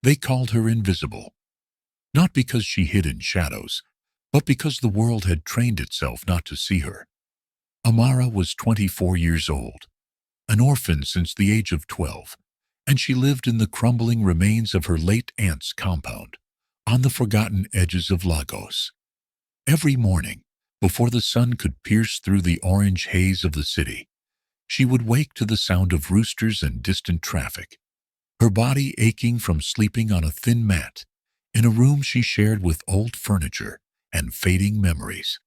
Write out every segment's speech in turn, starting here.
They called her invisible, not because she hid in shadows, but because the world had trained itself not to see her. Amara was 24 years old, an orphan since the age of 12, and she lived in the crumbling remains of her late aunt's compound, on the forgotten edges of Lagos. Every morning, before the sun could pierce through the orange haze of the city, she would wake to the sound of roosters and distant traffic, her body aching from sleeping on a thin mat in a room she shared with old furniture and fading memories.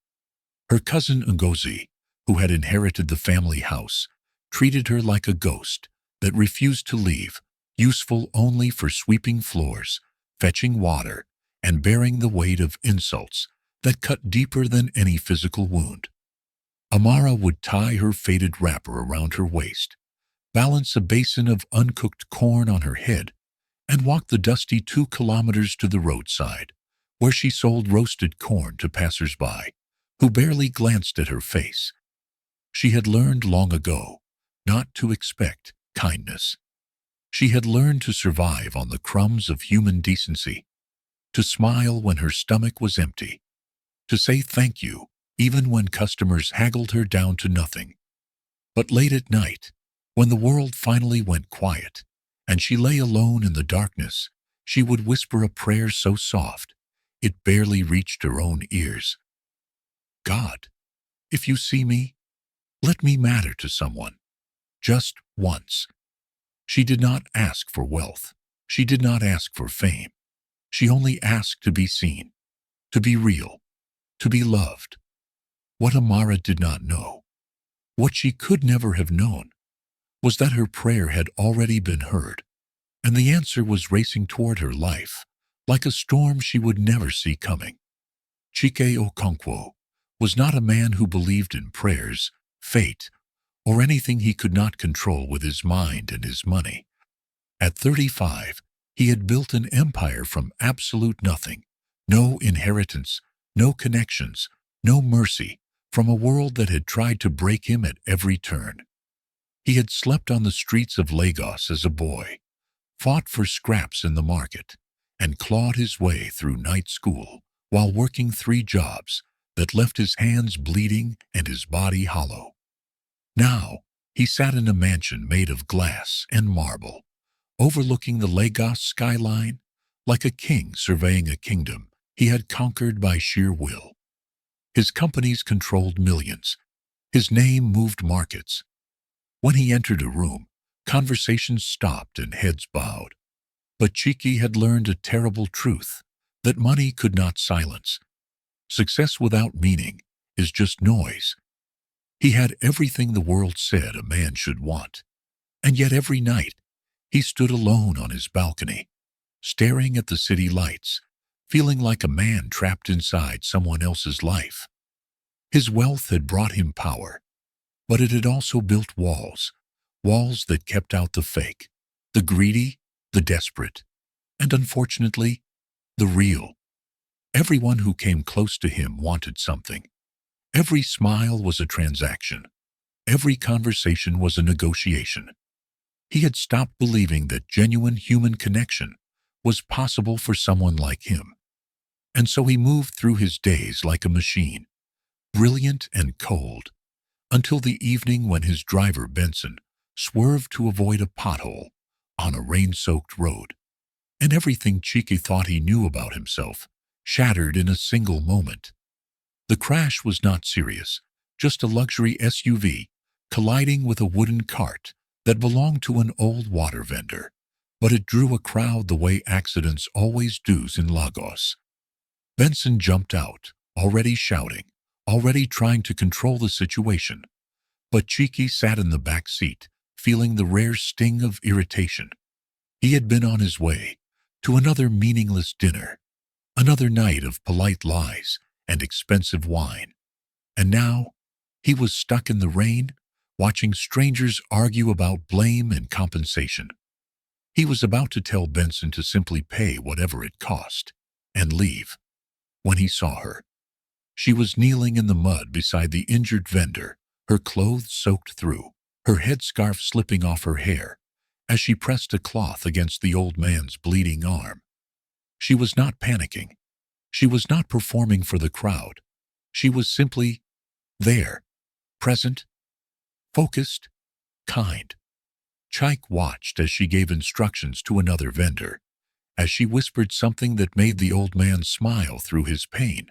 Her cousin Ngozi, who had inherited the family house, treated her like a ghost that refused to leave, useful only for sweeping floors, fetching water, and bearing the weight of insults that cut deeper than any physical wound. Amara would tie her faded wrapper around her waist, balance a basin of uncooked corn on her head, and walk the dusty 2 kilometers to the roadside, where she sold roasted corn to passers-by, who barely glanced at her face. She had learned long ago not to expect kindness. She had learned to survive on the crumbs of human decency, to smile when her stomach was empty, to say thank you even when customers haggled her down to nothing. But late at night, when the world finally went quiet and she lay alone in the darkness, she would whisper a prayer so soft it barely reached her own ears. God, if you see me, let me matter to someone, just once. She did not ask for wealth. She did not ask for fame. She only asked to be seen, to be real, to be loved. What Amara did not know, what she could never have known, was that her prayer had already been heard, and the answer was racing toward her life, like a storm she would never see coming. Chike Okonkwo was not a man who believed in prayers, fate, or anything he could not control with his mind and his money. At 35, he had built an empire from absolute nothing, no inheritance, no connections, no mercy, from a world that had tried to break him at every turn. He had slept on the streets of Lagos as a boy, fought for scraps in the market, and clawed his way through night school while working 3 jobs that left his hands bleeding and his body hollow. Now, he sat in a mansion made of glass and marble, overlooking the Lagos skyline like a king surveying a kingdom he had conquered by sheer will. His companies controlled millions. His name moved markets. When he entered a room, conversations stopped and heads bowed. But Chiki had learned a terrible truth that money could not silence. Success without meaning is just noise. He had everything the world said a man should want, and yet every night he stood alone on his balcony, staring at the city lights, feeling like a man trapped inside someone else's life. His wealth had brought him power, but it had also built walls, walls that kept out the fake, the greedy, the desperate, and unfortunately, the real. Everyone who came close to him wanted something. Every smile was a transaction. Every conversation was a negotiation. He had stopped believing that genuine human connection was possible for someone like him. And so he moved through his days like a machine, brilliant and cold, until the evening when his driver, Benson, swerved to avoid a pothole on a rain-soaked road. And everything Chiki thought he knew about himself shattered in a single moment. The crash was not serious, just a luxury SUV colliding with a wooden cart that belonged to an old water vendor, but it drew a crowd the way accidents always do in Lagos. Benson jumped out, already shouting, already trying to control the situation, but Chiki sat in the back seat, feeling the rare sting of irritation. He had been on his way to another meaningless dinner, another night of polite lies and expensive wine, and now he was stuck in the rain, watching strangers argue about blame and compensation. He was about to tell Benson to simply pay whatever it cost and leave, when he saw her. She was kneeling in the mud beside the injured vendor, her clothes soaked through, her headscarf slipping off her hair, as she pressed a cloth against the old man's bleeding arm. She was not panicking. She was not performing for the crowd. She was simply there, present, focused, kind. Chike watched as she gave instructions to another vendor, as she whispered something that made the old man smile through his pain,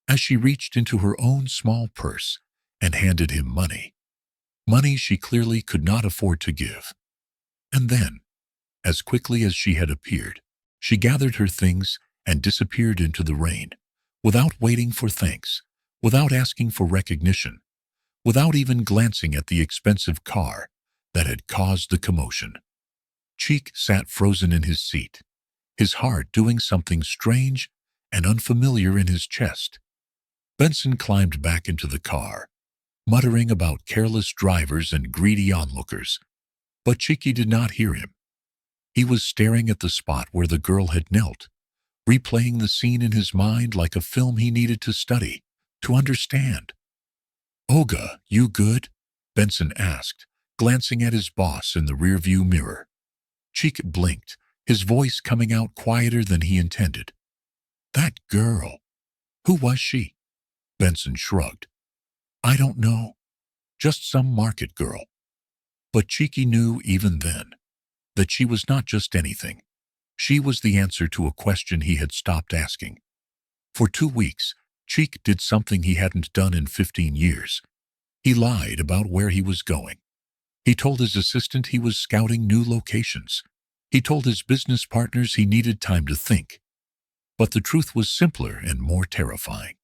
as she reached into her own small purse and handed him money. Money she clearly could not afford to give. And then, as quickly as she had appeared, she gathered her things and disappeared into the rain, without waiting for thanks, without asking for recognition, without even glancing at the expensive car that had caused the commotion. Cheek sat frozen in his seat, his heart doing something strange and unfamiliar in his chest. Benson climbed back into the car, muttering about careless drivers and greedy onlookers, but Cheeky did not hear him. He was staring at the spot where the girl had knelt, replaying the scene in his mind like a film he needed to study, to understand. "Olga, you good?" Benson asked, glancing at his boss in the rearview mirror. Cheek blinked, his voice coming out quieter than he intended. "That girl. Who was she?" Benson shrugged. "I don't know. Just some market girl." But Cheeky knew even then that she was not just anything. She was the answer to a question he had stopped asking. For 2 weeks, Cheek did something he hadn't done in 15 years. He lied about where he was going. He told his assistant he was scouting new locations. He told his business partners he needed time to think. But the truth was simpler and more terrifying.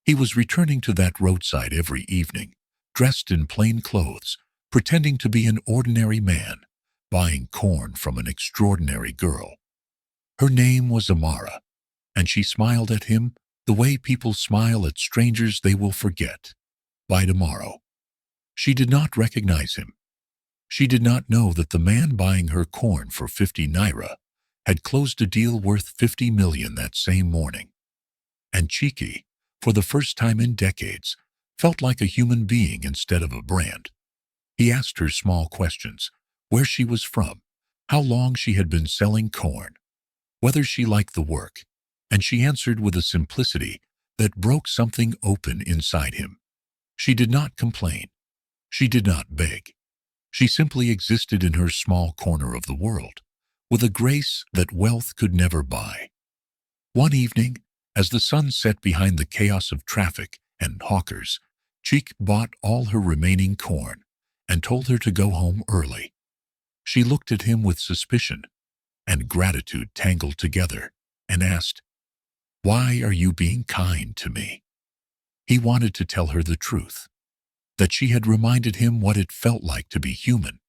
He was returning to that roadside every evening, dressed in plain clothes, pretending to be an ordinary man, buying corn from an extraordinary girl. Her name was Amara, and she smiled at him the way people smile at strangers they will forget by tomorrow. She did not recognize him. She did not know that the man buying her corn for 50 naira had closed a deal worth 50 million that same morning. And Cheeky, for the first time in decades, felt like a human being instead of a brand. He asked her small questions: where she was from, how long she had been selling corn, whether she liked the work, and she answered with a simplicity that broke something open inside him. She did not complain. She did not beg. She simply existed in her small corner of the world, with a grace that wealth could never buy. One evening, as the sun set behind the chaos of traffic and hawkers, Cheek bought all her remaining corn and told her to go home early. She looked at him with suspicion and gratitude tangled together and asked, "Why are you being kind to me?" He wanted to tell her the truth, that she had reminded him what it felt like to be human,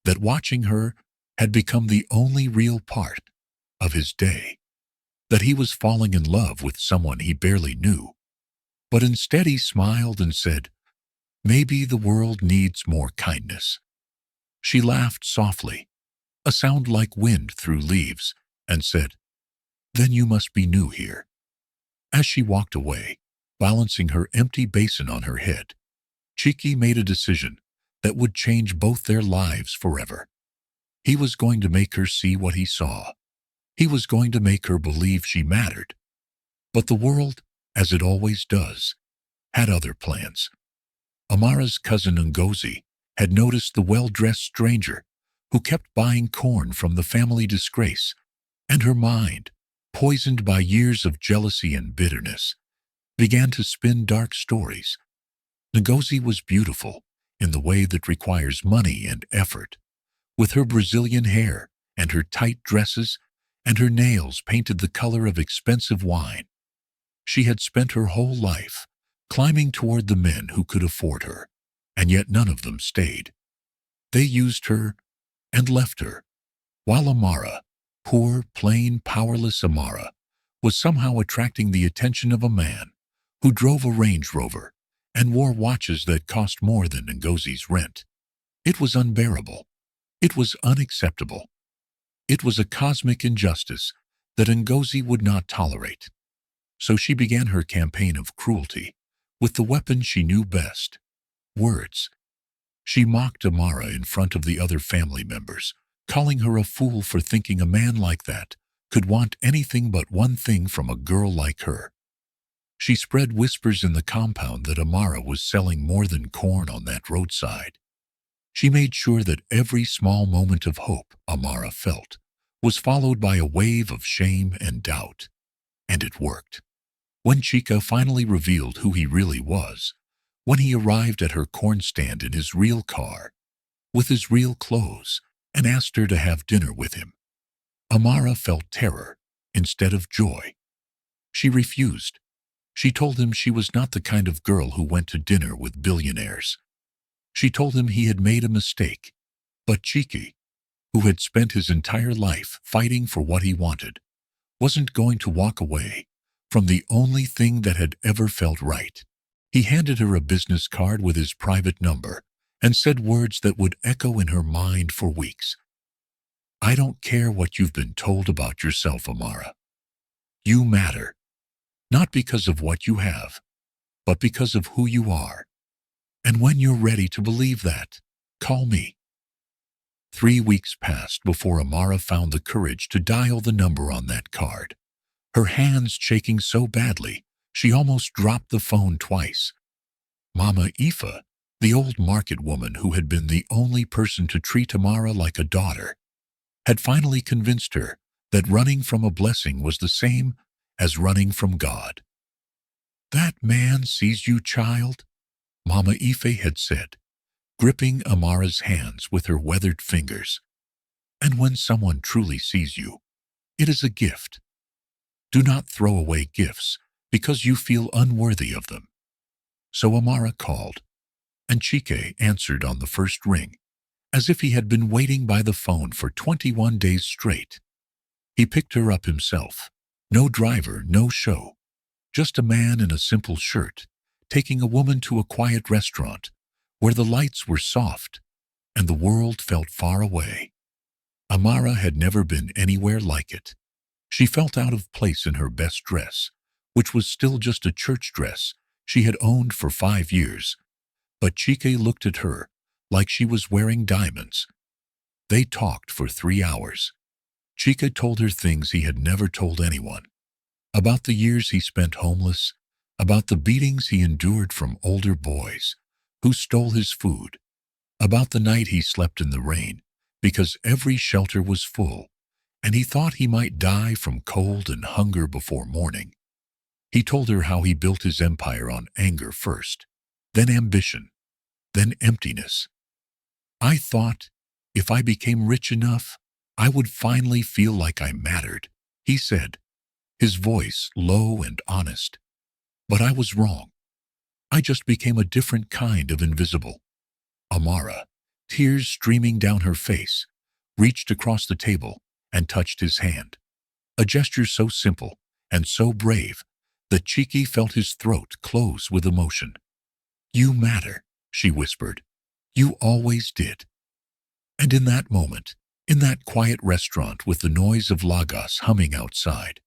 that watching her had become the only real part of his day, that he was falling in love with someone he barely knew. But instead he smiled and said, "Maybe the world needs more kindness." She laughed softly, a sound like wind through leaves, and said, "Then you must be new here." As she walked away, balancing her empty basin on her head, Cheeky made a decision that would change both their lives forever. He was going to make her see what he saw. He was going to make her believe she mattered. But the world, as it always does, had other plans. Amara's cousin Ngozi had noticed the well-dressed stranger who kept buying corn from the family disgrace, and her mind, poisoned by years of jealousy and bitterness, began to spin dark stories. Ngozi was beautiful in the way that requires money and effort, with her Brazilian hair and her tight dresses and her nails painted the color of expensive wine. She had spent her whole life climbing toward the men who could afford her, and yet none of them stayed. They used her and left her, while Amara, poor, plain, powerless Amara, was somehow attracting the attention of a man who drove a Range Rover and wore watches that cost more than Ngozi's rent. It was unbearable. It was unacceptable. It was a cosmic injustice that Ngozi would not tolerate. So she began her campaign of cruelty with the weapon she knew best: words. She mocked Amara in front of the other family members, calling her a fool for thinking a man like that could want anything but one thing from a girl like her. She spread whispers in the compound that Amara was selling more than corn on that roadside. She made sure that every small moment of hope Amara felt was followed by a wave of shame and doubt. And it worked. When Chica finally revealed who he really was, when he arrived at her corn stand in his real car, with his real clothes, and asked her to have dinner with him, Amara felt terror instead of joy. She refused. She told him she was not the kind of girl who went to dinner with billionaires. She told him he had made a mistake, but Chica, who had spent his entire life fighting for what he wanted, wasn't going to walk away from the only thing that had ever felt right. He handed her a business card with his private number and said words that would echo in her mind for weeks. "I don't care what you've been told about yourself, Amara. You matter, not because of what you have, but because of who you are. And when you're ready to believe that, call me." 3 weeks passed before Amara found the courage to dial the number on that card, her hands shaking so badly she almost dropped the phone twice. Mama Aoife, the old market woman who had been the only person to treat Amara like a daughter, had finally convinced her that running from a blessing was the same as running from God. "That man sees you, child," Mama Aoife had said, gripping Amara's hands with her weathered fingers. "And when someone truly sees you, it is a gift. Do not throw away gifts because you feel unworthy of them." So Amara called, and Chica answered on the first ring, as if he had been waiting by the phone for 21 days straight. He picked her up himself. No driver, no show. Just a man in a simple shirt, taking a woman to a quiet restaurant where the lights were soft and the world felt far away. Amara had never been anywhere like it. She felt out of place in her best dress, which was still just a church dress she had owned for 5 years. But Chica looked at her like she was wearing diamonds. They talked for 3 hours. Chica told her things he had never told anyone. About the years he spent homeless, about the beatings he endured from older boys who stole his food, about the night he slept in the rain because every shelter was full, and he thought he might die from cold and hunger before morning. He told her how he built his empire on anger first, then ambition, then emptiness. "I thought if I became rich enough, I would finally feel like I mattered," he said, his voice low and honest. "But I was wrong. I just became a different kind of invisible." Amara, tears streaming down her face, reached across the table and touched his hand, a gesture so simple and so brave that Chica felt his throat close with emotion. "You matter," she whispered. "You always did." And in that moment, in that quiet restaurant with the noise of Lagos humming outside,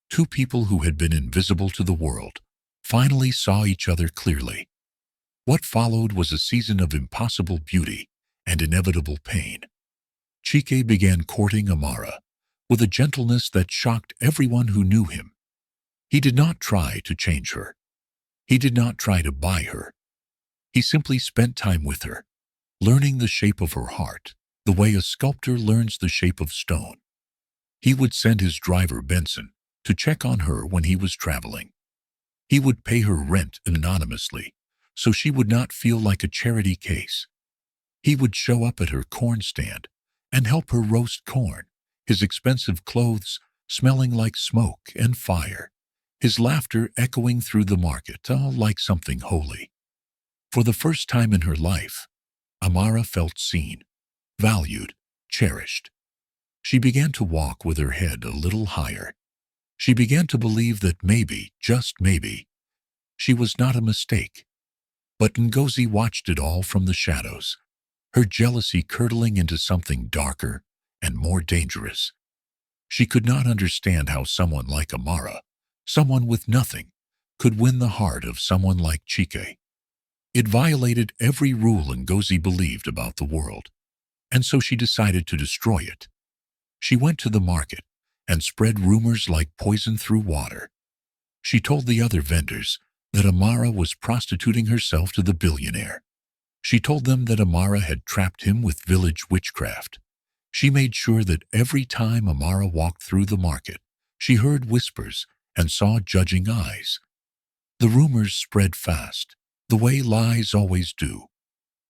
two people who had been invisible to the world finally saw each other clearly. What followed was a season of impossible beauty and inevitable pain. Chica began courting Amara with a gentleness that shocked everyone who knew him. He did not try to change her. He did not try to buy her. He simply spent time with her, learning the shape of her heart, the way a sculptor learns the shape of stone. He would send his driver, Benson, to check on her when he was traveling. He would pay her rent anonymously, so she would not feel like a charity case. He would show up at her corn stand and help her roast corn, his expensive clothes smelling like smoke and fire, his laughter echoing through the market, all like something holy. For the first time in her life, Amara felt seen, valued, cherished. She began to walk with her head a little higher. She began to believe that maybe, just maybe, she was not a mistake. But Ngozi watched it all from the shadows, her jealousy curdling into something darker and more dangerous. She could not understand how someone like Amara, someone with nothing, could win the heart of someone like Chica. It violated every rule Ngozi believed about the world. and so she decided to destroy it. She went to the market and spread rumors like poison through water. She told the other vendors that Amara was prostituting herself to the billionaire. She told them that Amara had trapped him with village witchcraft. She made sure that every time Amara walked through the market, she heard whispers and saw judging eyes. The rumors spread fast, the way lies always do,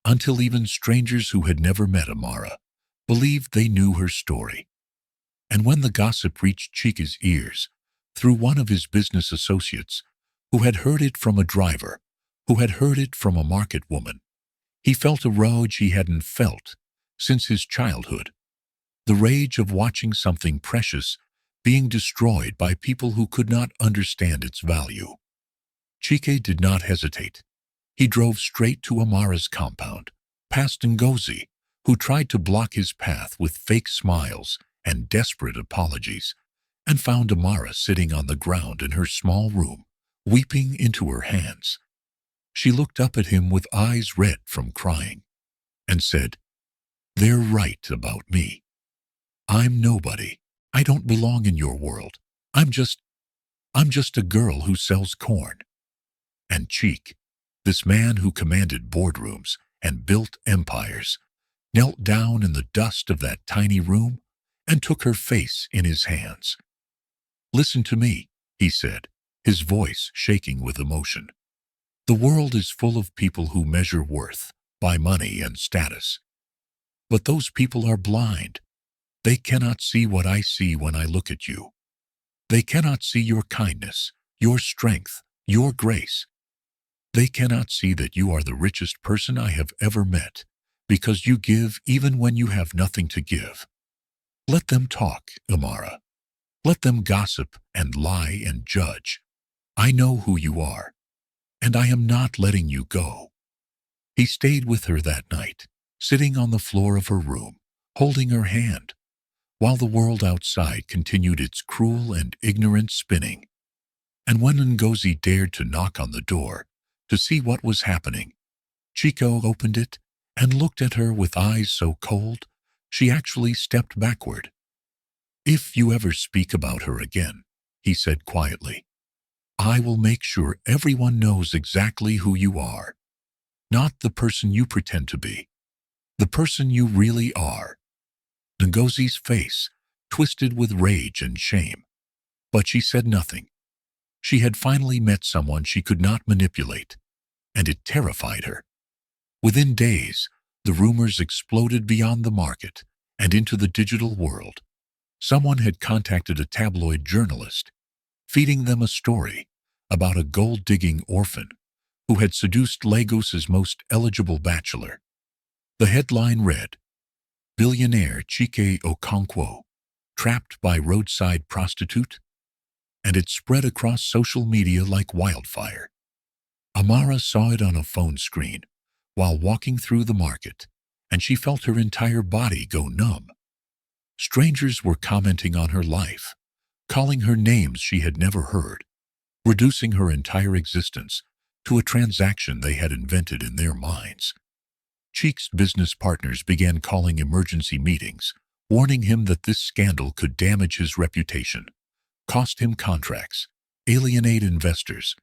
until even strangers who had never met Amara believed they knew her story. And when the gossip reached Chica's ears, through one of his business associates, who had heard it from a driver, who had heard it from a market woman, he felt a rage he hadn't felt since his childhood. The rage of watching something precious being destroyed by people who could not understand its value. Chike did not hesitate. He drove straight to Amara's compound, past Ngozi, who tried to block his path with fake smiles and desperate apologies, and found Amara sitting on the ground in her small room, weeping into her hands. She looked up at him with eyes red from crying, and said, "They're right about me. I'm nobody. I don't belong in your world. I'm just a girl who sells corn." And Cheek, this man who commanded boardrooms and built empires, knelt down in the dust of that tiny room and took her face in his hands. "Listen to me," he said, his voice shaking with emotion. "The world is full of people who measure worth by money and status. But those people are blind. They cannot see what I see when I look at you. They cannot see your kindness, your strength, your grace. They cannot see that you are the richest person I have ever met, because you give even when you have nothing to give. Let them talk, Amara. Let them gossip and lie and judge. I know who you are, and I am not letting you go." He stayed with her that night, sitting on the floor of her room, holding her hand, while the world outside continued its cruel and ignorant spinning. And when Ngozi dared to knock on the door to see what was happening, Chico opened it and looked at her with eyes so cold she actually stepped backward. "If you ever speak about her again," he said quietly, "I will make sure everyone knows exactly who you are. Not the person you pretend to be, the person you really are." Ngozi's face twisted with rage and shame, but she said nothing. She had finally met someone she could not manipulate, and it terrified her. Within days, the rumors exploded beyond the market and into the digital world. Someone had contacted a tabloid journalist, feeding them a story about a gold-digging orphan who had seduced Lagos's most eligible bachelor. The headline read, "Billionaire Chike Okonkwo, trapped by roadside prostitute," and it spread across social media like wildfire. Amara saw it on a phone screen while walking through the market, and she felt her entire body go numb. Strangers were commenting on her life, calling her names she had never heard, reducing her entire existence to a transaction they had invented in their minds. Cheek's business partners began calling emergency meetings, warning him that this scandal could damage his reputation, cost him contracts, alienate investors.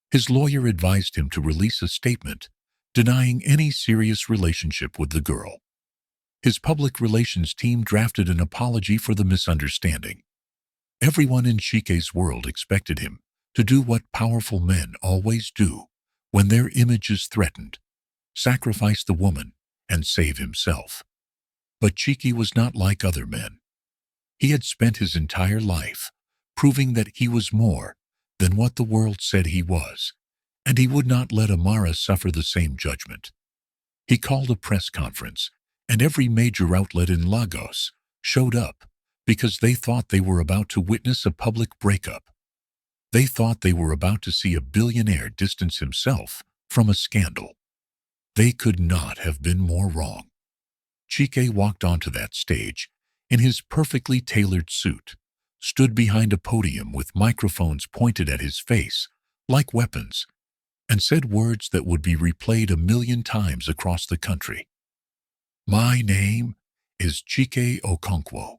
His lawyer advised him to release a statement denying any serious relationship with the girl. His public relations team drafted an apology for the misunderstanding. Everyone in Chike's world expected him to do what powerful men always do when their image is threatened: sacrifice the woman and save himself. But Chike was not like other men. He had spent his entire life proving that he was more than what the world said he was, and he would not let Amara suffer the same judgment. He called a press conference, and every major outlet in Lagos showed up because they thought they were about to witness a public breakup. They thought they were about to see a billionaire distance himself from a scandal. They could not have been more wrong. Chike walked onto that stage in his perfectly tailored suit, stood behind a podium with microphones pointed at his face like weapons, and said words that would be replayed 1,000,000 times across the country. My name is Chike Okonkwo,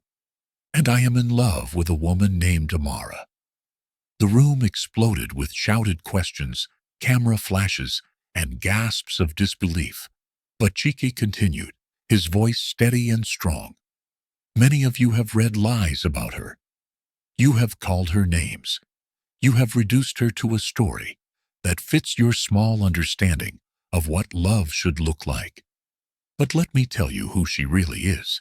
and I am in love with a woman named Amara." The room exploded with shouted questions, camera flashes, and gasps of disbelief. But Chike continued, his voice steady and strong. "Many of you have read lies about her. You have called her names. You have reduced her to a story that fits your small understanding of what love should look like. But let me tell you who she really is."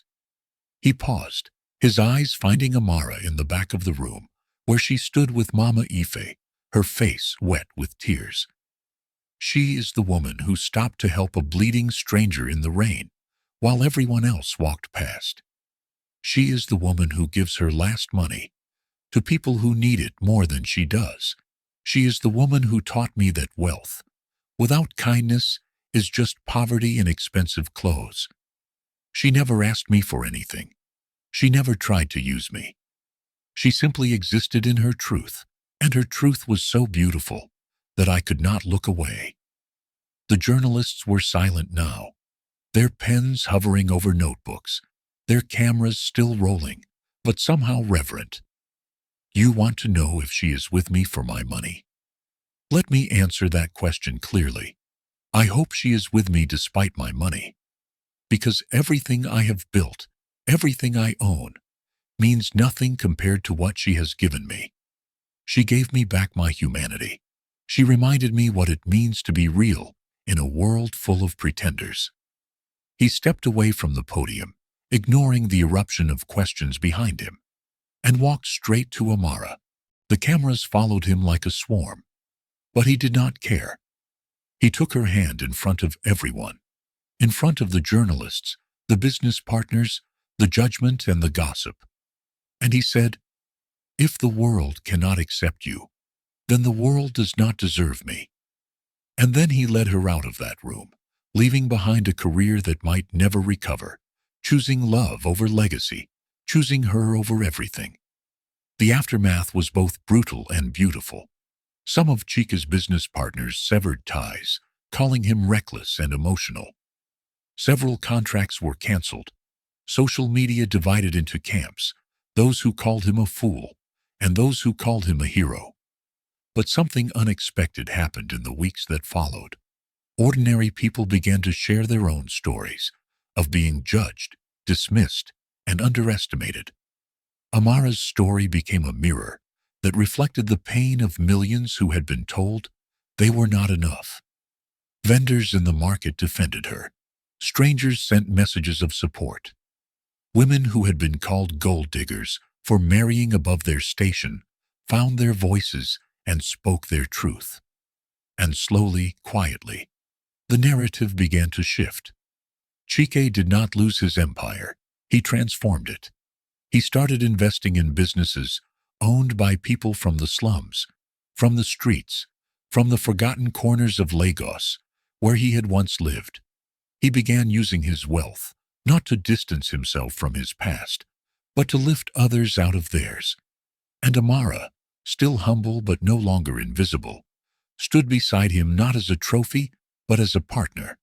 He paused, his eyes finding Amara in the back of the room, where she stood with Mama Ife, her face wet with tears. She is the woman who stopped to help a bleeding stranger in the rain, while everyone else walked past. She is the woman who gives her last money to people who need it more than she does. She is the woman who taught me that wealth, without kindness, is just poverty and expensive clothes. She never asked me for anything. She never tried to use me. She simply existed in her truth, and her truth was so beautiful that I could not look away. The journalists were silent now, their pens hovering over notebooks, their cameras still rolling, but somehow reverent. "You want to know if she is with me for my money? Let me answer that question clearly. I hope she is with me despite my money. Because everything I have built, everything I own, means nothing compared to what she has given me. She gave me back my humanity. She reminded me what it means to be real in a world full of pretenders." He stepped away from the podium, ignoring the eruption of questions behind him, and walked straight to Amara. The cameras followed him like a swarm, but he did not care. He took her hand in front of everyone, in front of the journalists, the business partners, the judgment and the gossip. And he said, "If the world cannot accept you, then the world does not deserve me." And then he led her out of that room, leaving behind a career that might never recover, choosing love over legacy, choosing her over everything. The aftermath was both brutal and beautiful. Some of Chika's business partners severed ties, calling him reckless and emotional. Several contracts were canceled. Social media divided into camps, those who called him a fool and those who called him a hero. But something unexpected happened in the weeks that followed. Ordinary people began to share their own stories of being judged, dismissed, and underestimated. Amara's story became a mirror that reflected the pain of millions who had been told they were not enough. Vendors in the market defended her. Strangers sent messages of support. Women who had been called gold diggers for marrying above their station found their voices and spoke their truth. And slowly, quietly, the narrative began to shift. Chike did not lose his empire. He transformed it. He started investing in businesses owned by people from the slums, from the streets, from the forgotten corners of Lagos, where he had once lived. He began using his wealth, not to distance himself from his past, but to lift others out of theirs. And Amara, still humble but no longer invisible, stood beside him not as a trophy, but as a partner.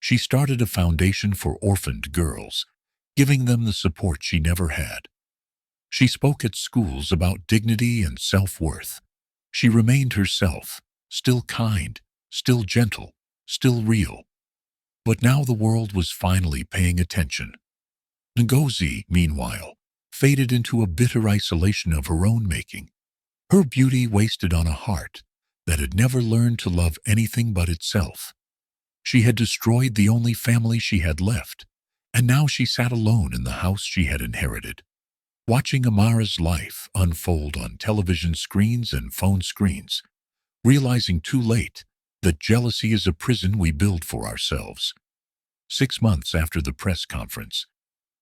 She started a foundation for orphaned girls, giving them the support she never had. She spoke at schools about dignity and self-worth. She remained herself, still kind, still gentle, still real. But now the world was finally paying attention. Ngozi, meanwhile, faded into a bitter isolation of her own making. Her beauty wasted on a heart that had never learned to love anything but itself. She had destroyed the only family she had left, and now she sat alone in the house she had inherited, watching Amara's life unfold on television screens and phone screens, realizing too late that jealousy is a prison we build for ourselves. 6 months after the press conference,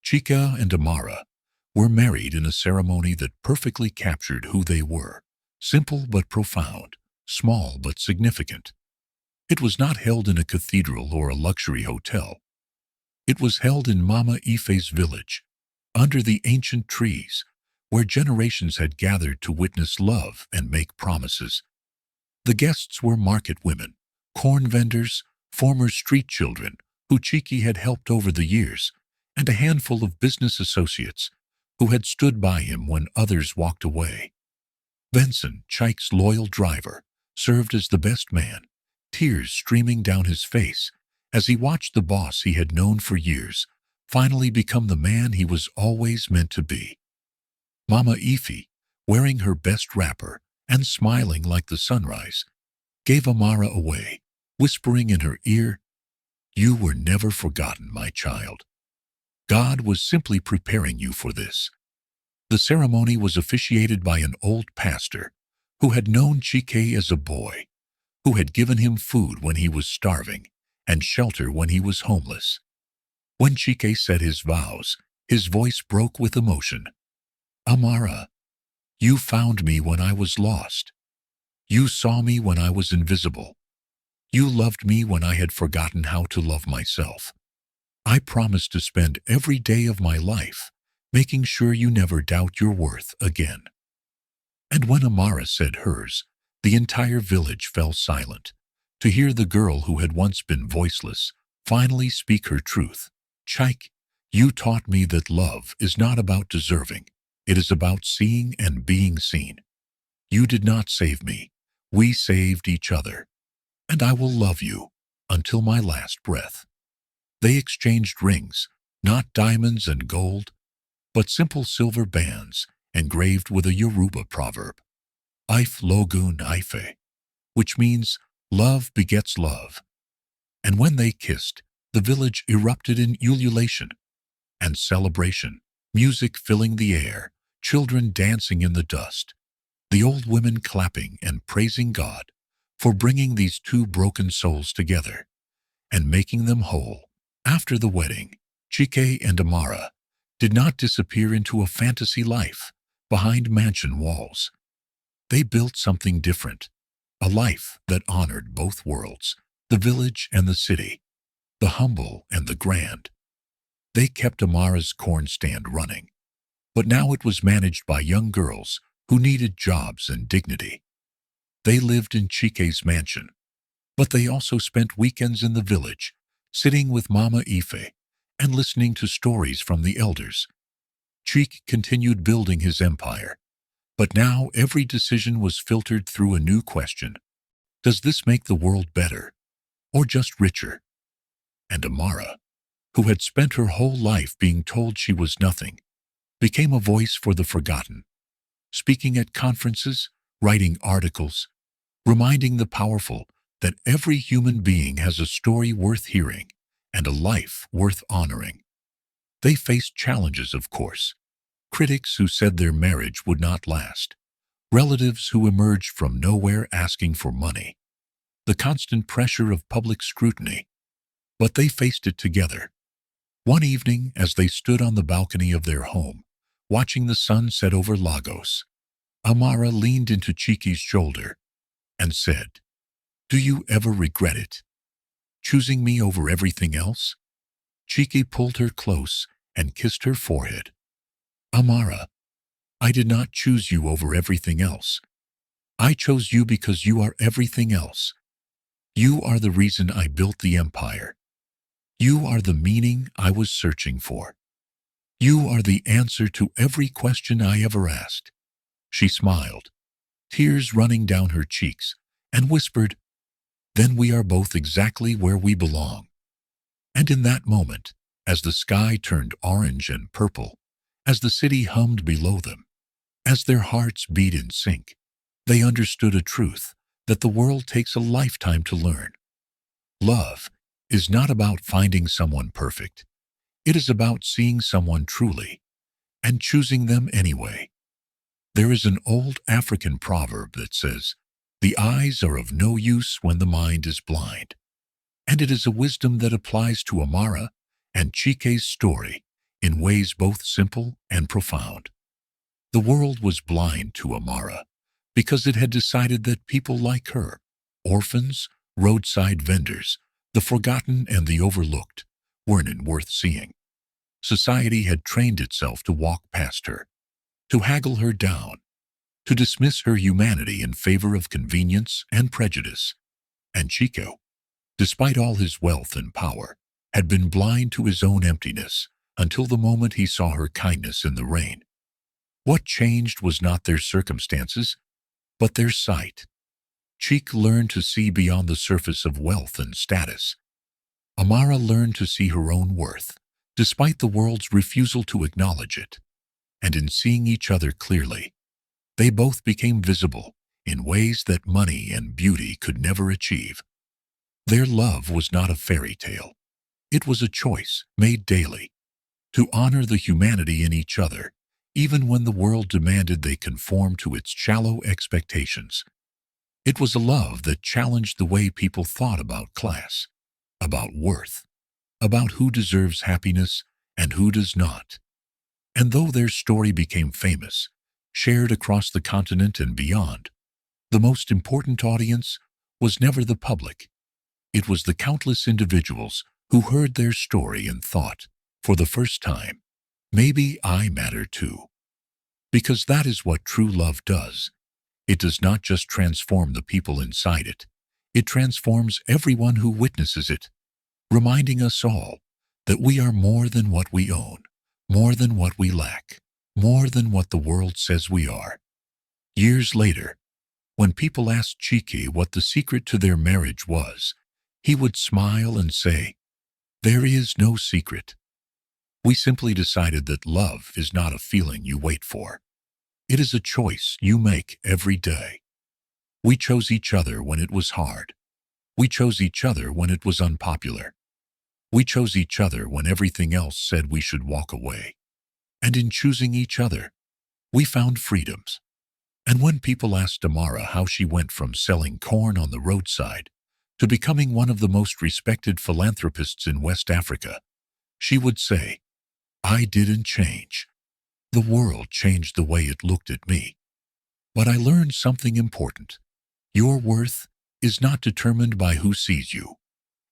Chika and Amara were married in a ceremony that perfectly captured who they were, simple but profound, small but significant. It was not held in a cathedral or a luxury hotel. It was held in Mama Ife's village, under the ancient trees, where generations had gathered to witness love and make promises. The guests were market women, corn vendors, former street children who Cheeky had helped over the years, and a handful of business associates who had stood by him when others walked away. Benson, Chike's loyal driver, served as the best man, tears streaming down his face as he watched the boss he had known for years finally become the man he was always meant to be. Mama Ify, wearing her best wrapper and smiling like the sunrise, gave Amara away, whispering in her ear, "You were never forgotten, my child. God was simply preparing you for this." The ceremony was officiated by an old pastor who had known Chike as a boy, who had given him food when he was starving and shelter when he was homeless. When Chike said his vows, his voice broke with emotion. "Amara, you found me when I was lost. You saw me when I was invisible. You loved me when I had forgotten how to love myself. I promise to spend every day of my life making sure you never doubt your worth again." And when Amara said hers, the entire village fell silent to hear the girl who had once been voiceless finally speak her truth. "Chike, you taught me that love is not about deserving. It is about seeing and being seen. You did not save me. We saved each other. And I will love you until my last breath." They exchanged rings, not diamonds and gold, but simple silver bands engraved with a Yoruba proverb, "Ife Logun Ife," which means love begets love. And when they kissed, the village erupted in ululation and celebration, music filling the air, children dancing in the dust, the old women clapping and praising God for bringing these two broken souls together and making them whole. After the wedding, Chike and Amara did not disappear into a fantasy life behind mansion walls. They built something different, a life that honored both worlds, the village and the city, the humble and the grand. They kept Amara's corn stand running, but now it was managed by young girls who needed jobs and dignity. They lived in Chike's mansion, but they also spent weekends in the village, sitting with Mama Ife and listening to stories from the elders. Chike continued building his empire, but now every decision was filtered through a new question. Does this make the world better, or just richer? And Amara, who had spent her whole life being told she was nothing, became a voice for the forgotten, speaking at conferences, writing articles, reminding the powerful that every human being has a story worth hearing and a life worth honoring. They faced challenges, of course. Critics who said their marriage would not last, relatives who emerged from nowhere asking for money, the constant pressure of public scrutiny. But they faced it together. One evening, as they stood on the balcony of their home, watching the sun set over Lagos, Amara leaned into Chike's shoulder and said, "Do you ever regret it? Choosing me over everything else?" Chike pulled her close and kissed her forehead. "Amara, I did not choose you over everything else. I chose you because you are everything else. You are the reason I built the empire. You are the meaning I was searching for. You are the answer to every question I ever asked." She smiled, tears running down her cheeks, and whispered, "Then we are both exactly where we belong." And in that moment, as the sky turned orange and purple, as the city hummed below them, as their hearts beat in sync, they understood a truth that the world takes a lifetime to learn. Love is not about finding someone perfect. It is about seeing someone truly and choosing them anyway. There is an old African proverb that says, "The eyes are of no use when the mind is blind." And it is a wisdom that applies to Amara and Chike's story in ways both simple and profound. The world was blind to Amara because it had decided that people like her, orphans, roadside vendors, the forgotten and the overlooked, weren't worth seeing. Society had trained itself to walk past her, to haggle her down, to dismiss her humanity in favor of convenience and prejudice. And Chico, despite all his wealth and power, had been blind to his own emptiness until the moment he saw her kindness in the rain. What changed was not their circumstances, but their sight. Cheek learned to see beyond the surface of wealth and status. Amara learned to see her own worth, despite the world's refusal to acknowledge it. And in seeing each other clearly, they both became visible in ways that money and beauty could never achieve. Their love was not a fairy tale. It was a choice made daily to honor the humanity in each other, even when the world demanded they conform to its shallow expectations. It was a love that challenged the way people thought about class, about worth, about who deserves happiness and who does not. And though their story became famous, shared across the continent and beyond, the most important audience was never the public. It was the countless individuals who heard their story and thought, for the first time, maybe I matter too. Because that is what true love does. It does not just transform the people inside it. It transforms everyone who witnesses it, reminding us all that we are more than what we own, more than what we lack, more than what the world says we are. Years later, when people asked Chike what the secret to their marriage was, he would smile and say, "There is no secret. We simply decided that love is not a feeling you wait for. It is a choice you make every day. We chose each other when it was hard. We chose each other when it was unpopular. We chose each other when everything else said we should walk away. And in choosing each other, we found freedoms." And when people asked Amara how she went from selling corn on the roadside to becoming one of the most respected philanthropists in West Africa, she would say, "I didn't change. The world changed the way it looked at me. But I learned something important. Your worth is not determined by who sees you.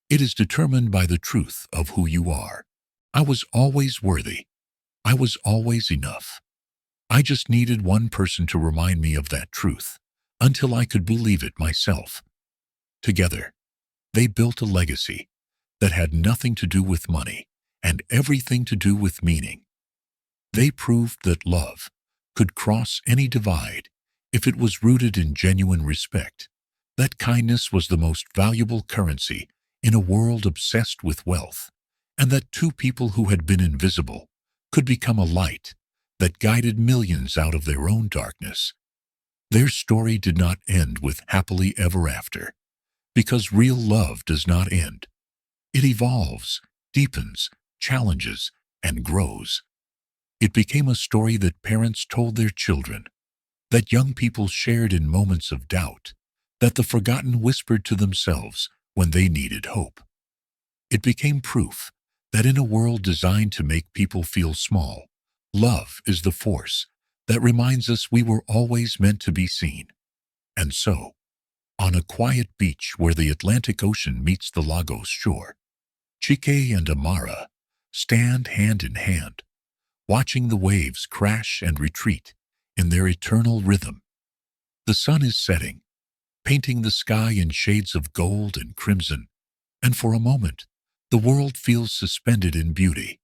It is determined by the truth of who you are. I was always worthy. I was always enough. I just needed one person to remind me of that truth until I could believe it myself." Together, they built a legacy that had nothing to do with money and everything to do with meaning. They proved that love could cross any divide if it was rooted in genuine respect, that kindness was the most valuable currency in a world obsessed with wealth, and that two people who had been invisible could become a light that guided millions out of their own darkness. Their story did not end with happily ever after, because real love does not end. It evolves, deepens, challenges, and grows. It became a story that parents told their children, that young people shared in moments of doubt, that the forgotten whispered to themselves when they needed hope. It became proof that in a world designed to make people feel small, love is the force that reminds us we were always meant to be seen. And so, on a quiet beach where the Atlantic Ocean meets the Lagos shore, Chike and Amara stand hand in hand, watching the waves crash and retreat in their eternal rhythm. The sun is setting, painting the sky in shades of gold and crimson, and for a moment, the world feels suspended in beauty.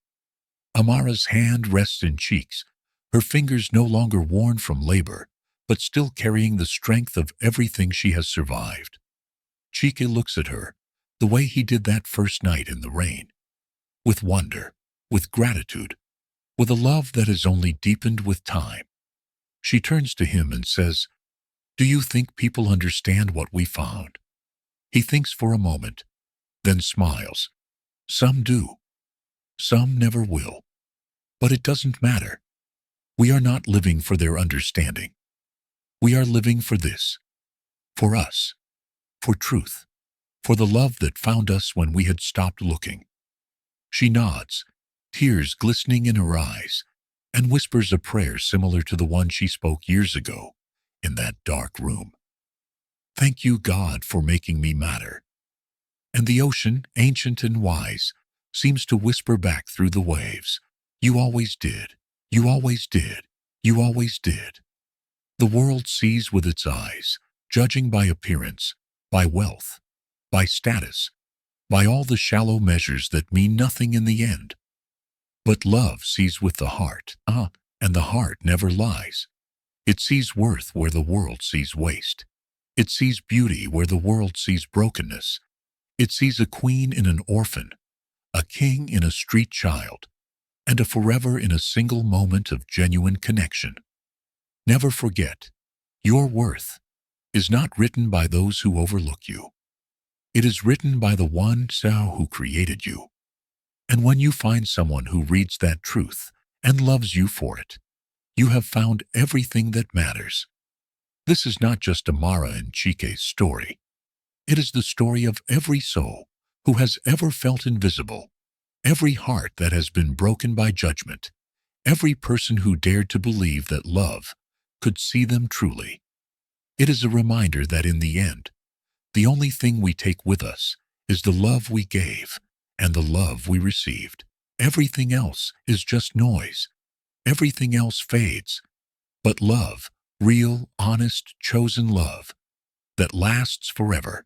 Amara's hand rests in Cheek's, her fingers no longer worn from labor, but still carrying the strength of everything she has survived. Chike looks at her, the way he did that first night in the rain, with wonder, with gratitude, with a love that has only deepened with time. She turns to him and says, "Do you think people understand what we found?" He thinks for a moment, then smiles. Some do. Some never will. But it doesn't matter. We are not living for their understanding. We are living for this. For us. For truth. For the love that found us when we had stopped looking. She nods, tears glistening in her eyes, and whispers a prayer similar to the one she spoke years ago in that dark room. "Thank you, God, for making me matter." And the ocean, ancient and wise, seems to whisper back through the waves, "You always did. You always did. You always did." The world sees with its eyes, judging by appearance, by wealth, by status, by all the shallow measures that mean nothing in the end. But love sees with the heart, and the heart never lies. It sees worth where the world sees waste. It sees beauty where the world sees brokenness. It sees a queen in an orphan, a king in a street child, and a forever in a single moment of genuine connection. Never forget, your worth is not written by those who overlook you. It is written by the one who created you. And when you find someone who reads that truth and loves you for it, you have found everything that matters. This is not just Amara and Chike's story. It is the story of every soul who has ever felt invisible, every heart that has been broken by judgment, every person who dared to believe that love could see them truly. It is a reminder that in the end, the only thing we take with us is the love we gave and the love we received. Everything else is just noise. Everything else fades. But love, real, honest, chosen love, that lasts forever,